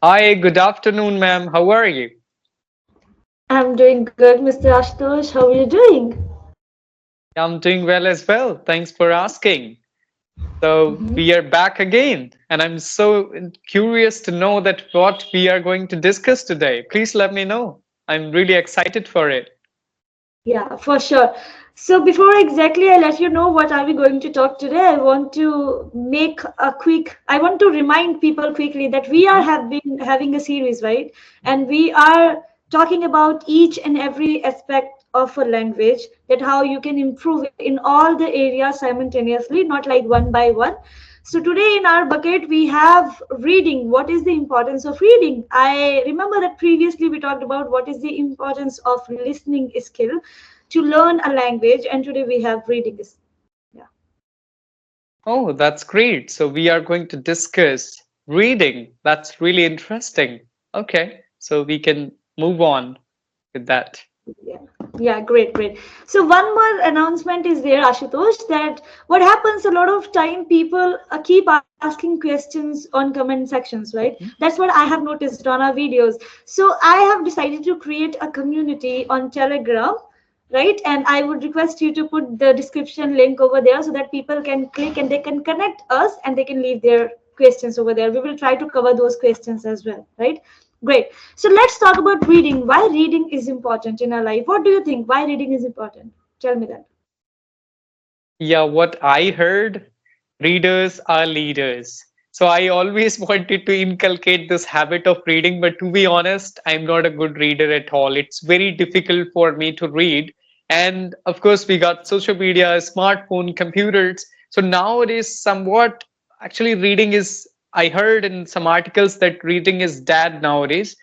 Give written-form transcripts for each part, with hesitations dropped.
Hi, good afternoon, ma'am. How are you? I'm doing good, Mr. Ashutosh. How are you doing? I'm doing well as well. Thanks for asking. So, Mhm. we are back again, and I'm so curious to know that what we are going to discuss today. Please let me know. I'm really excited for it. Yeah, for sure. So before exactly I let you know what are we going to talk today, I want to remind people quickly that we are Mhm. have been having a series, right? And we are talking about each and every aspect of a language, that how you can improve in all the areas simultaneously, not like one by one. So today in our bucket we have reading. What is the importance of reading? I remember that previously we talked about what is the importance of listening skill to learn a language, and today we have reading. Yeah. Oh, that's great. So, we are going to discuss reading. That's really interesting. Okay, so we can move on with that. Yeah, yeah, great, great. So one more announcement is there, Ashutosh, that what happens a lot of time people keep asking questions on comment sections, right? Mhm. That's what I have noticed on our videos. So I have decided to create a community on Telegram, right? And I would request you to put the description link over there so that people can click and they can connect us and they can leave their questions over there. We will try to cover those questions as well, right? Great. So let's talk about reading. Why reading is important in our life? What do you think? Why reading is important? Tell me that. Yeah, what I heard, readers are leaders. So I always wanted to inculcate this habit of reading, but to be honest, I'm not a good reader at all. It's very difficult for me to read. And of course, we got social media, smartphone, computers. So nowadays, somewhat actually reading is, I heard in some articles that reading is dead nowadays.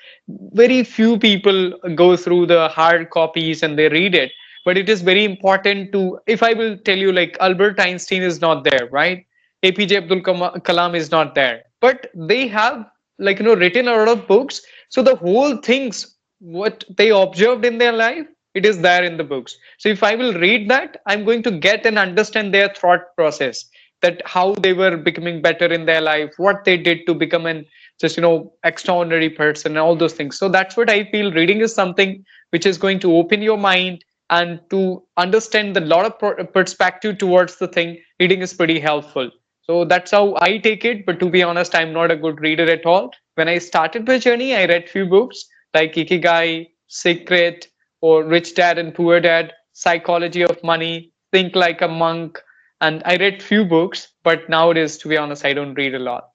Very few people go through the hard copies and they read it, but it is very important to, if I will tell you, like Albert Einstein is not there, right? APJ Abdul Kalam is not there, but they have, like, written a lot of books. So the whole things what they observed in their life, it is there in the books. So if I will read that, I'm going to get and understand their thought process, that how they were becoming better in their life, what they did to become an just extraordinary person and all those things. So that's what I feel, reading is something which is going to open your mind, and to understand the lot of perspective towards the thing. Reading is pretty helpful. So that's how I take it, but to be honest, I'm not a good reader at all. When I started my journey, I read few books like Ikigai, Secret, or Rich Dad and Poor Dad, Psychology of Money, Think Like a Monk, and I read few books, but nowadays, to be honest, I don't read a lot.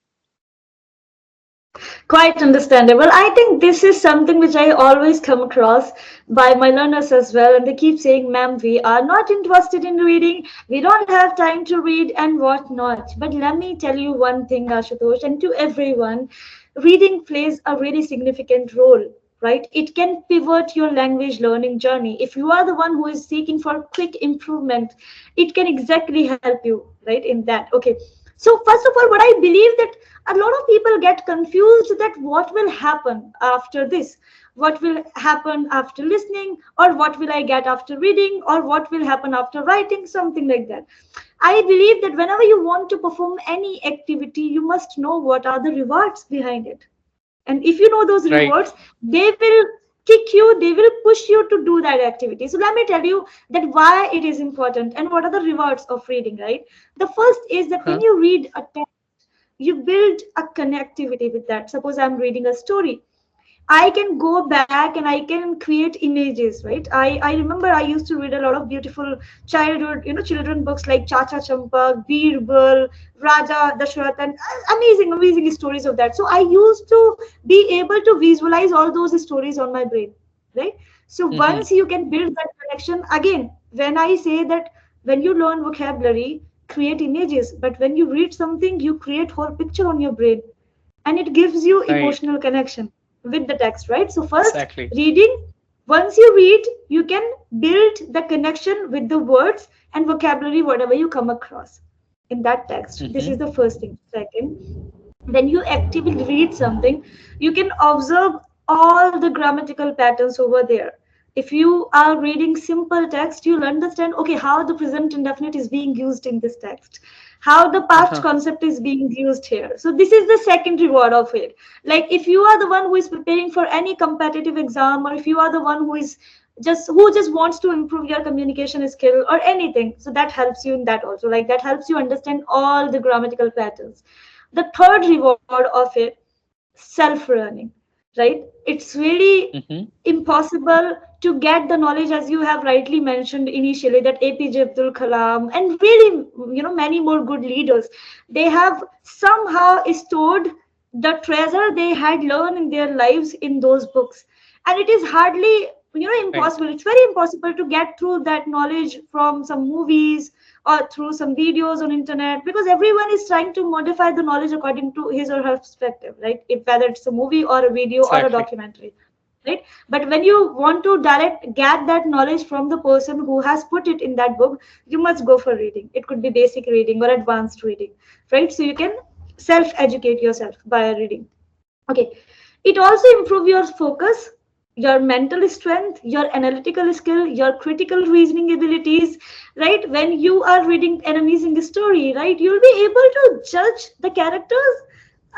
Quite understandable. I think this is something which I always come across by my learners as well. And they keep saying, ma'am, we are not interested in reading. We don't have time to read and whatnot. But let me tell you one thing, Ashutosh, and to everyone, reading plays a really significant role. Right, it can pivot your language learning journey. If you are the one who is seeking for quick improvement, it can exactly help you, right, in that. Okay, so first of all, what I believe that a lot of people get confused that what will happen after this, what will happen after listening, or what will I get after reading, or what will happen after writing, something like that. I believe that whenever you want to perform any activity, you must know what are the rewards behind it. And if you know those Right. rewards, they will kick you, they will push you to do that activity. So let me tell you that why it is important and what are the rewards of reading, right? The first is that when Huh? you read a text, you build a connectivity with that. Suppose I'm reading a story, I can go back and I can create images, right? I remember I used to read a lot of beautiful childhood, children books like Chacha Champak, Birbal, Raja Dashrath, and amazing, amazing stories of that. So I used to be able to visualize all those stories on my brain, right? So Hmm. once you can build that connection, again, when I say that when you learn vocabulary, create images, but when you read something, you create whole picture on your brain, and it gives you Right. emotional connection with the text, right? So first, Exactly. reading, once you read, you can build the connection with the words and vocabulary, whatever you come across in that text. This is Hmm. the first thing. Second, when you actively read something, you can observe all the grammatical patterns over there. If you are reading simple text, you'll understand, okay, how the present indefinite is being used in this text, how the past Uh-huh. concept is being used here. So this is the second reward of it. Like if you are the one who is preparing for any competitive exam, or if you are the one who just wants to improve your communication skill or anything, so that helps you in that also. Like that helps you understand all the grammatical patterns. The third reward of it, self-learning, right? It's really Mm-hmm. impossible to get the knowledge, as you have rightly mentioned initially, that APJ Abdul Kalam and really, many more good leaders, they have somehow stored the treasure they had learned in their lives in those books. And it is hardly, Right. impossible, it's very impossible to get through that knowledge from some movies or through some videos on internet, because everyone is trying to modify the knowledge according to his or her perspective, right? If whether it's a movie or a video or a Exactly. documentary, right? But when you want to direct get that knowledge from the person who has put it in that book, you must go for reading. It could be basic reading or advanced reading, right? So you can self educate yourself by reading. Okay. It also improve your focus, your mental strength, your analytical skill, your critical reasoning abilities, right? When you are reading an amazing story, right, you'll be able to judge the characters.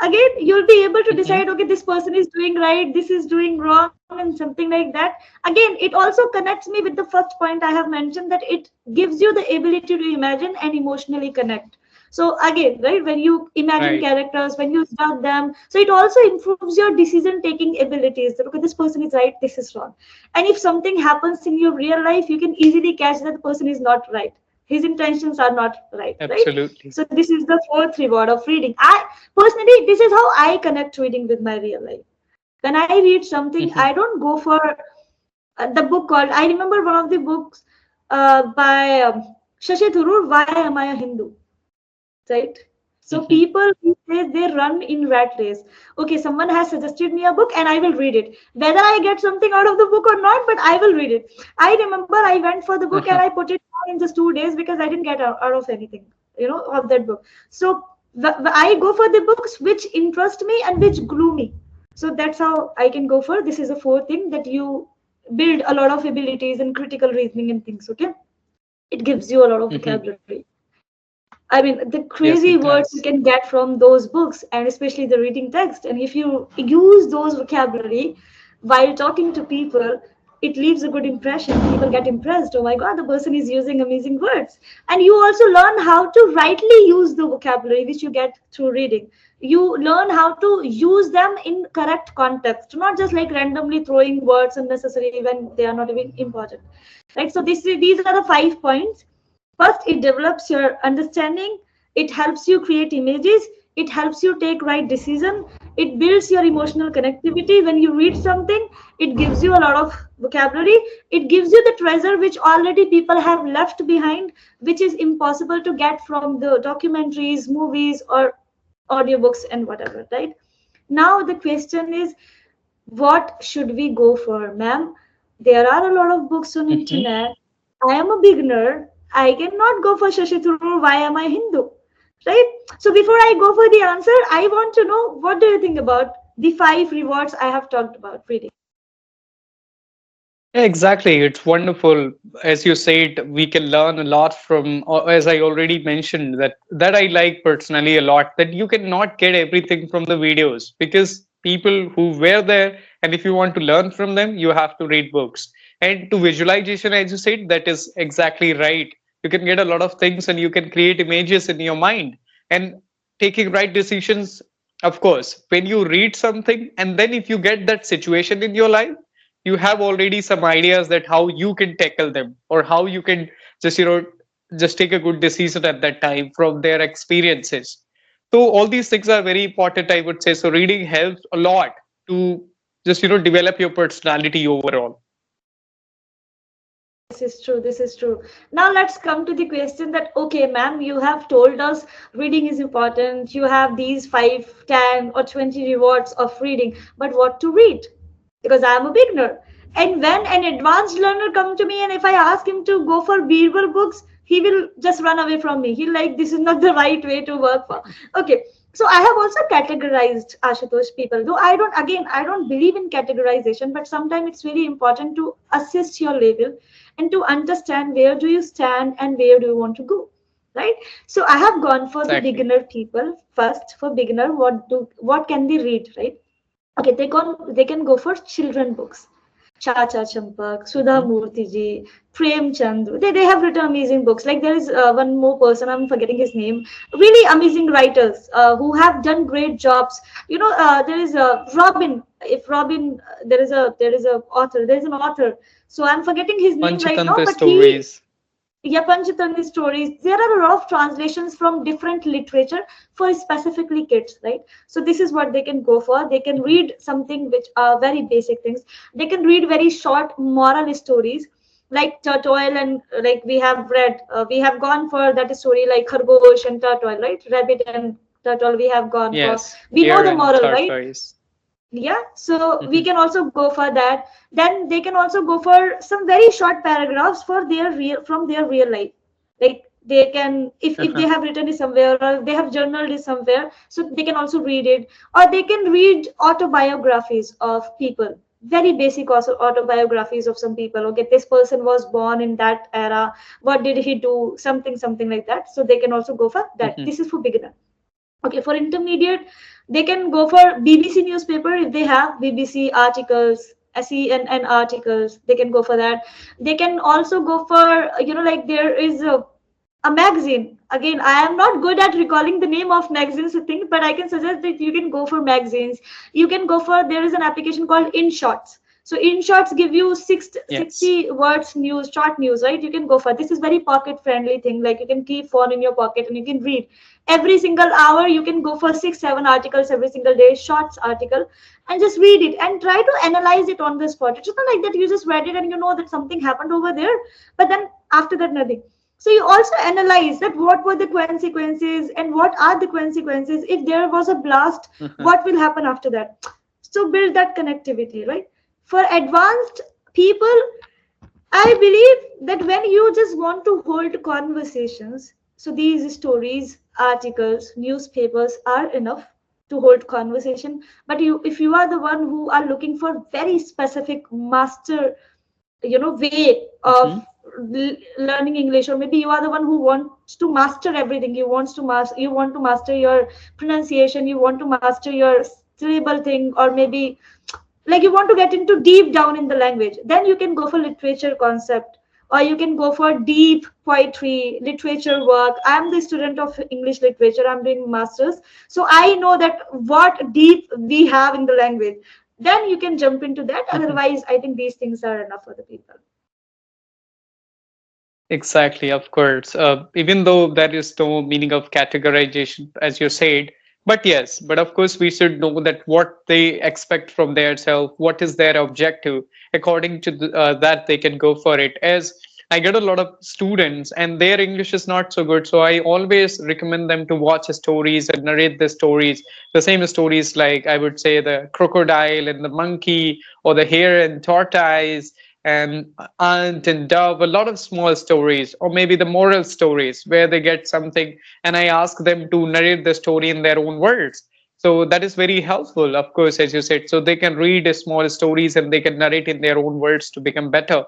Again, you'll be able to Mm-hmm. decide, okay, this person is doing right, this is doing wrong, and something like that. Again, it also connects me with the first point I have mentioned, that it gives you the ability to imagine and emotionally connect. So again, right, when you imagine Right. characters, when you judge them, so it also improves your decision taking abilities, that okay, this person is right, this is wrong. And if something happens in your real life, you can easily catch that the person is not right, his intentions are not right, right? Absolutely. So this is the fourth reward of reading. I personally, this is how I connect reading with my real life. When I read something, I Mm-hmm. don't go for the book called, I remember one of the books by Shashi Thurur, Why Am I a Hindu? Right? So Mm-hmm. people these days, they run in rat race. Okay, someone has suggested me a book and I will read it, whether I get something out of the book or not, but I will read it. I remember I went for the book and Uh-huh. I put it down in just 2 days because I didn't get out of anything, of that book. So I go for the books which interest me and which glue me. So that's how I can go for. This is a fourth thing, that you build a lot of abilities and critical reasoning and things. Okay, it gives you a lot of Mm-hmm. vocabulary. I mean, the Yes, crazy it words you does. can get from those books, and especially the reading text. And if you use those vocabulary while talking to people, it leaves a good impression. People get impressed. Oh my God, the person is using amazing words. And you also learn how to rightly use the vocabulary which you get through reading. You learn how to use them in correct context, not just like randomly throwing words unnecessarily when they are not even important. Right? So these are the 5 points. First, it develops your understanding, it helps you create images, it helps you take right decision, it builds your emotional connectivity. When you read something, it gives you a lot of vocabulary, it gives you the treasure which already people have left behind, which is impossible to get from the documentaries, movies, or audiobooks and whatever, right? Now the question is, what should we go for, ma'am? There are a lot of books on Mm-hmm. internet. I am a beginner. I cannot go for Shashi Tharoor. Why am I Hindu? Right? So before I go for the answer, I want to know, what do you think about the 5 rewards I have talked about reading? Yeah, exactly. It's wonderful. As you said, we can learn a lot from, as I already mentioned, that I like personally a lot, that you cannot get everything from the videos because people who were there, and if you want to learn from them, you have to read books. And to visualization, as you said, that is exactly right. You can get a lot of things and you can create images in your mind. And taking right decisions, of course, when you read something, and then if you get that situation in your life, you have already some ideas that how you can tackle them or how you can just just take a good decision at that time from their experiences. So all these things are very important, I would say. So reading helps a lot to just develop your personality overall. This is true. This is true. Now let's come to the question that, okay, ma'am, you have told us reading is important. You have these 5, 10, or 20 rewards of reading, but what to read? Because I am a beginner. And when an advanced learner come to me and if I ask him to go for Birbal books, he will just run away from me. He'll like, this is not the right way to work for. Okay. So I have also categorized, Ashutosh, people. Though I don't believe in categorization, but sometimes it's really important to assess your level and to understand where do you stand and where do you want to go. right? So I have gone for the Exactly. beginner people first. For beginner, what can they read, right? Okay, they can go for children books. Chacha Champak, Sudha Hmm. Murthy ji, Prem Chand. They have written amazing books. Like there is one more person, I'm forgetting his name. Really amazing writers who have done great jobs. There is Robin. If Robin, there is a author. There is an author. So I'm forgetting his name right now, Panchatantra but he, stories. yeah, Panchatantra stories. There are a lot of translations from different literature for specifically kids, right? So this is what they can go for. They can Hmm. read something which are very basic things. They can read very short moral stories like turtle, and like we have gone for that story like Khargosh and turtle, right? Rabbit and turtle. We have gone for. Yes, We know here the and moral, right? tortoise. Yeah, so we Hmm. can also go for that. Then they can also go for some very short paragraphs for their real from their real life. Like they can, if they have written it somewhere or they have journaled it somewhere, so they can also read it. Or they can read autobiographies of people, very basic also autobiographies of some people. Okay, this person was born in that era, what did he do, something like that. So they can also go for that. Hmm. This is for beginner. Okay, for intermediate, they can go for BBC newspaper if they have BBC articles, SENN articles. They can go for that. They can also go for, like there is a magazine. Again, I am not good at recalling the name of magazines or things, but I can suggest that you can go for magazines. You can go for, there is an application called InShots. So InShots give you Yes. 60 words news, short news, right? You can go for this is very pocket friendly thing. Like you can keep phone in your pocket and you can read every single hour. You can go for 6 7 articles every single day, shorts article, and just read it and try to analyze it on the spot. It's not like that you just read it and you know that something happened over there, but then after that nothing. So you also analyze that what were the consequences and what are the consequences if there was a blast, what will happen after that. So build that connectivity, right? For advanced people, I believe that when you just want to hold conversations, so these stories, articles, newspapers are enough to hold conversation. But if you are the one who are looking for very specific master, way of Hmm. learning English, or maybe you are the one who wants to master everything. You want to master your pronunciation, you want to master your syllable thing, or maybe like you want to get into deep down in the language, then you can go for literature concept, or you can go for deep poetry literature work. I'm the student of English literature, I'm doing masters, so I know that what deep we have in the language. Then you can jump into that. Otherwise, I think these things are enough for the people. Exactly, of course. Even though there is no meaning of categorization, as you said, but yes, but of course, we should know that what they expect from their self, what is their objective. According to that, they can go for it. As I get a lot of students, and their English is not so good, so I always recommend them to watch stories and narrate the stories. The same stories, like I would say, the crocodile and the monkey, or the hare and tortoise and Ant and Dove, a lot of small stories, or maybe the moral stories where they get something, and I ask them to narrate the story in their own words. So that is very helpful, of course, as you said. So they can read small stories and they can narrate in their own words to become better.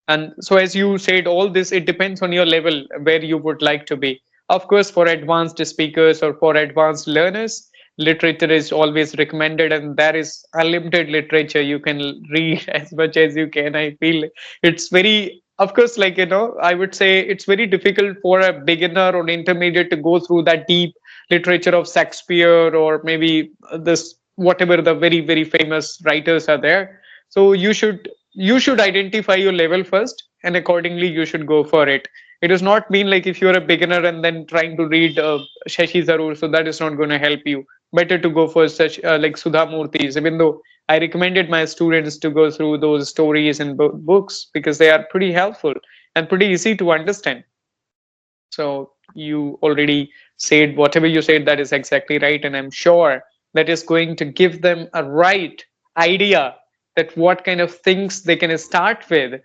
And so, as you said, all this, it depends on your level where you would like to be. Of course, for advanced speakers or for advanced learners, literature is always recommended, and there is unlimited literature. You can read as much as you can. I feel it's very, of course, like, I would say it's very difficult for a beginner or intermediate to go through that deep literature of Shakespeare, or maybe this, whatever the very, very famous writers are there. So you should identify your level first, and accordingly you should go for it. It does not mean like if you're a beginner and then trying to read Shashi Zarur, so that is not going to help you. Better to go for such like Sudha Murthy's, even though I recommended my students to go through those stories and books because they are pretty helpful and pretty easy to understand. So you already said whatever you said, that is exactly right, and I'm sure that is going to give them a right idea that what kind of things they can start with.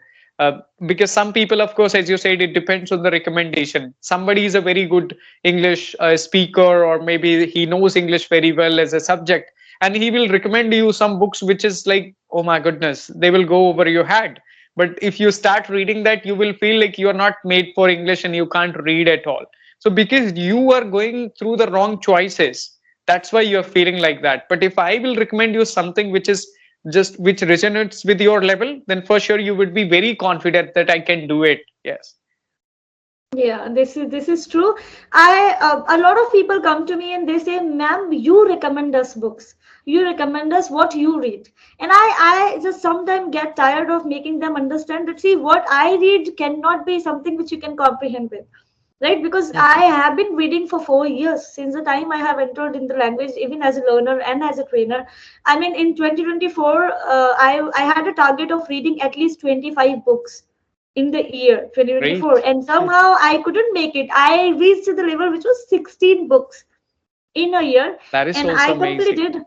Because some people, of course, as you said, it depends on the recommendation. Somebody is a very good English speaker, or maybe he knows English very well as a subject, and he will recommend you some books which is like, oh my goodness, they will go over your head. But if you start reading that, you will feel like you are not made for English and you can't read at all. So because you are going through the wrong choices, that's why you're feeling like that. But if I will recommend you something which is just which resonates with your level, then for sure you would be very confident that I can do it. Yes. Yeah, this is true. I A lot of people come to me and they say, "Ma'am, you recommend us books. You recommend us what you read." And I just sometimes get tired of making them understand that, see, what I read cannot be something which you can comprehend with, right? Because I Mhm. have been reading for 4 years since the time I have entered in the language, even as a learner and as a trainer. I mean, in 2024, I had a target of reading at least 25 books in the year 2024, Great. and somehow I couldn't make it. I reached the level which was 16 books in a year, That is and also I amazing. completed.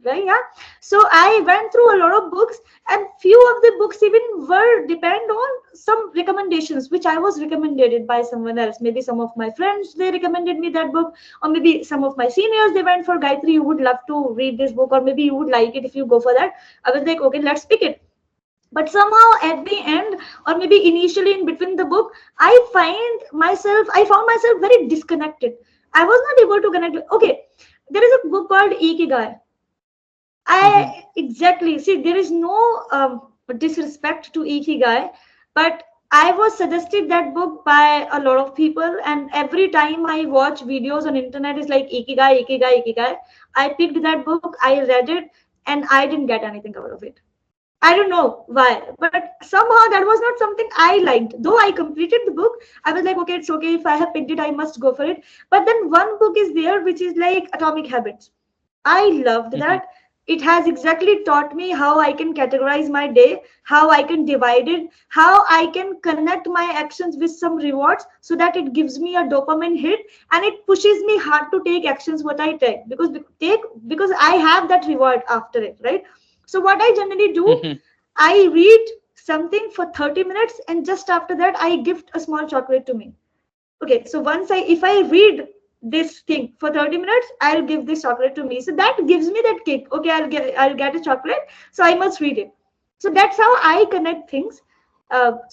Right, yeah. So I went through a lot of books, and few of the books even were depend on some recommendations which I was recommended by someone else. Maybe some of my friends, they recommended me that book, or maybe some of my seniors, they went for, Gayatri, you would love to read this book, or maybe you would like it if you go for that. I was like, okay, let's pick it. But somehow at the end, or maybe initially in between the book, I found myself very disconnected. I was not able to connect with, okay, there is a book called Ikigai. Mhm. I exactly see, there is no disrespect to Ikigai, but I was suggested that book by a lot of people, and every time I watch videos on internet, it's like Ikigai, Ikigai, Ikigai. I picked that book, I read it, and I didn't get anything out of it. I don't know why, but somehow that was not something I liked. Though I completed the book, I was like, okay, it's okay. If I have picked it, I must go for it. But then one book is there which is like Atomic Habits. I loved Mhm. that. It has exactly taught me how I can categorize my day, how I can divide it, how I can connect my actions with some rewards so that it gives me a dopamine hit, and it pushes me hard to take actions what I take because I have that reward after it, right? So what I generally do, Mhm. I read something for 30 minutes, and just after that I gift a small chocolate to me. Okay, so once if I read this thing for 30 minutes, I'll give this chocolate to me, so that gives me that kick. Okay, I'll get a chocolate, so I must read it. So that's how I connect things.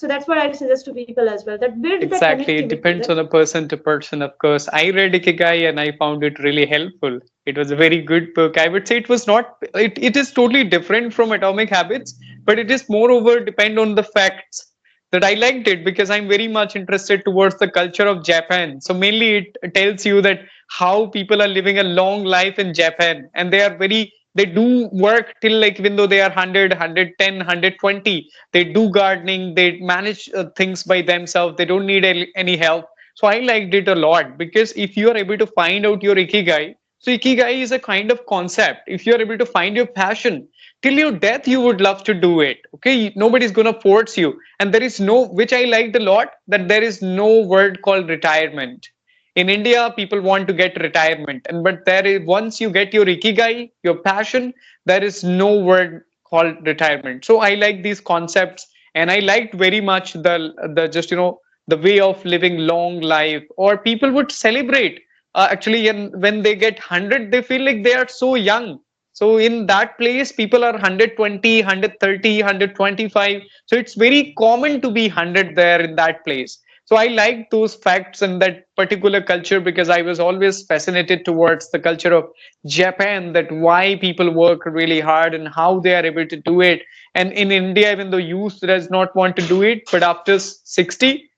So that's what I'll suggest to people as well, that build that Exactly. It connectivity, depends right? on a person to person, of course. I read Ikigai and I found it really helpful. It was a very good book. I would say it was not, it is totally different from Atomic Habits, but it is moreover depend on the facts that I liked it because I'm very much interested towards the culture of Japan. So mainly it tells you that how people are living a long life in Japan and they are very, they do work till like even though they are 100, they do gardening, they manage things by themselves, they don't need any help. So I liked it a lot because if you are able to find out your ikigai, so ikigai is a kind of concept. If you are able to find your passion till your death, you would love to do it. Okay, nobody's gonna force you, and there is no, which I liked a lot, that there is no word called retirement. In India, people want to get retirement, and but there is, once you get your ikigai, your passion, there is no word called retirement. So I like these concepts, and I liked very much the just the way of living long life, or people would celebrate actually, and when they get 100 they feel like they are so young. So in that place people are 120, 130, 125. So it's very common to be 100 there in that place. So I like those facts and that particular culture because I was always fascinated towards the culture of Japan, that why people work really hard and how they are able to do it. And in India, even though youth does not want to do it, but after 60,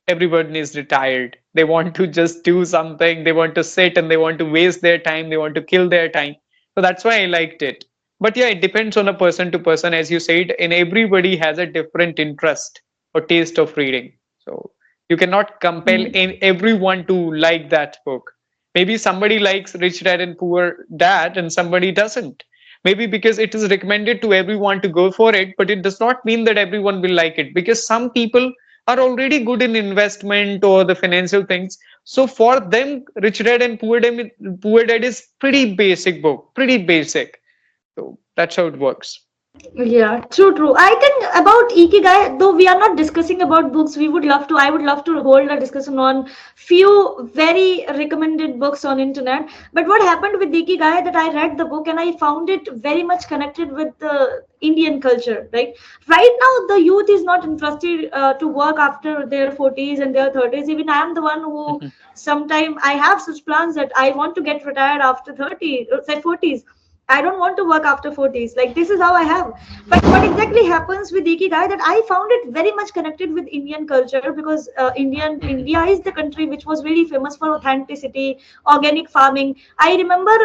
everyone is retired. They want to just do something, they want to sit and they want to waste their time, they want to kill their time. So that's why I liked it. But yeah, it depends on a person to person, as you said, and everybody has a different interest or taste of reading. So you cannot compel Mm. everyone to like that book. Maybe somebody likes Rich Dad and Poor Dad and somebody doesn't. Maybe because it is recommended to everyone to go for it, but it does not mean that everyone will like it because some people are already good in investment or the financial things. So for them, Rich Dad and Poor Dad is pretty basic book, pretty basic. So that's how it works. Yeah, true, true. I think about Ikigai, though we are not discussing about books, we would love to, I would love to hold a discussion on few very recommended books on internet. But what happened with Ikigai that I read the book and I found it very much connected with the Indian culture, right? Right now, the youth is not interested to work after their 40s and their 30s. Even I am the one who Mhm, sometime I have such plans that I want to get retired after 30, say 40s. I don't want to work after 40s. Like this is how I have. But what exactly happens with Ikigai that I found it very much connected with Indian culture because mhm, India is the country which was very famous for authenticity, organic farming. I remember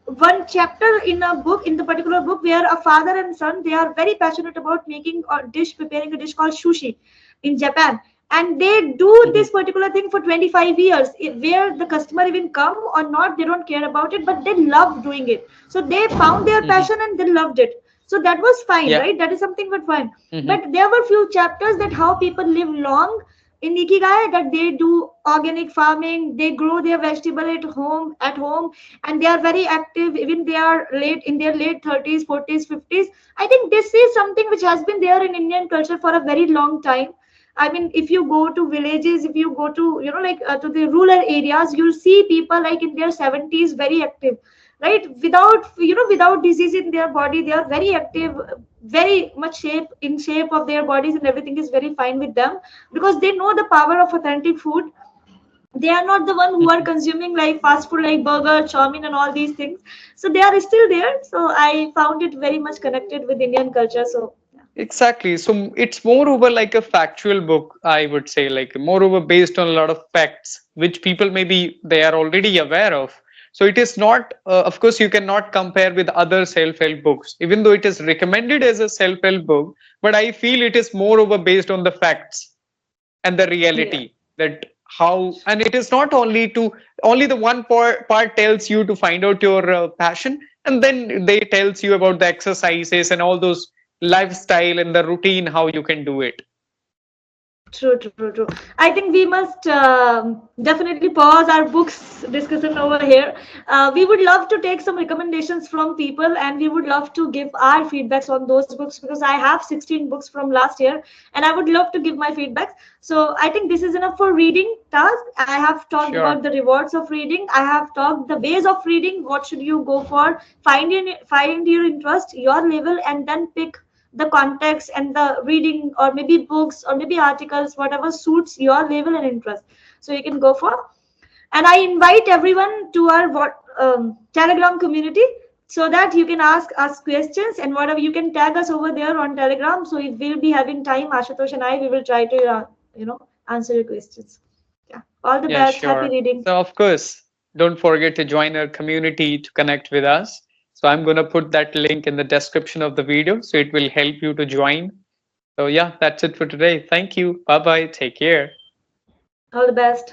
one chapter in a book, in the particular book, where a father and son they are very passionate about making a dish, preparing a dish called sushi in Japan, and they do mhm, this particular thing for 25 years. Where the customer even come or not, they don't care about it, but they love doing it. So they found their mhm. passion and they loved it. So that was fine, Yeah. right? That is something but fine. Mhm, But there were few chapters that how people live long in Ikigai, that they do organic farming, they grow their vegetable at home, and they are very active. Even they are late in their late 30s, 40s, 50s. I think this is something which has been there in Indian culture for a very long time. I mean, if you go to villages, if you go to, like to the rural areas, you'll see people like in their 70s very active, right? Without disease in their body, they are very active, very much in shape of their bodies, and everything is very fine with them because they know the power of authentic food. They are not the one who are mhm. consuming like fast food like burger, chowmin, and all these things. So they are still there. So I found it very much connected with Indian culture. So Exactly. So it's moreover like a factual book, I would say, like moreover based on a lot of facts which people maybe they are already aware of. So it is not, of course, you cannot compare with other self-help books, even though it is recommended as a self-help book. But I feel it is moreover based on the facts and the yeah. reality that how, and it is not only to only the one part tells you to find out your passion, and then they tells you about the exercises and all those lifestyle and the routine how you can do it. True, true, true. I think we must definitely pause our books discussion over here. We would love to take some recommendations from people, and we would love to give our feedbacks on those books because I have 16 books from last year, and I would love to give my feedbacks. So I think this is enough for reading task. I have talked Sure. about the rewards of reading. I have talked the ways of reading. What should you go for? Find your interest, your level, and then pick the context and the reading, or maybe books or maybe articles, whatever suits your level and interest, so you can go for. And I invite everyone to our Telegram community, so that you can ask us questions, and whatever you can tag us over there on Telegram. So if we'll be having time, Ashutosh and I, we will try to answer your questions. Yeah, all the Yeah, best, happy sure. reading. So of course, don't forget to join our community to connect with us. So I'm going to put that link in the description of the video so it will help you to join. So yeah, that's it for today. Thank you. Bye bye. Take care. All the best.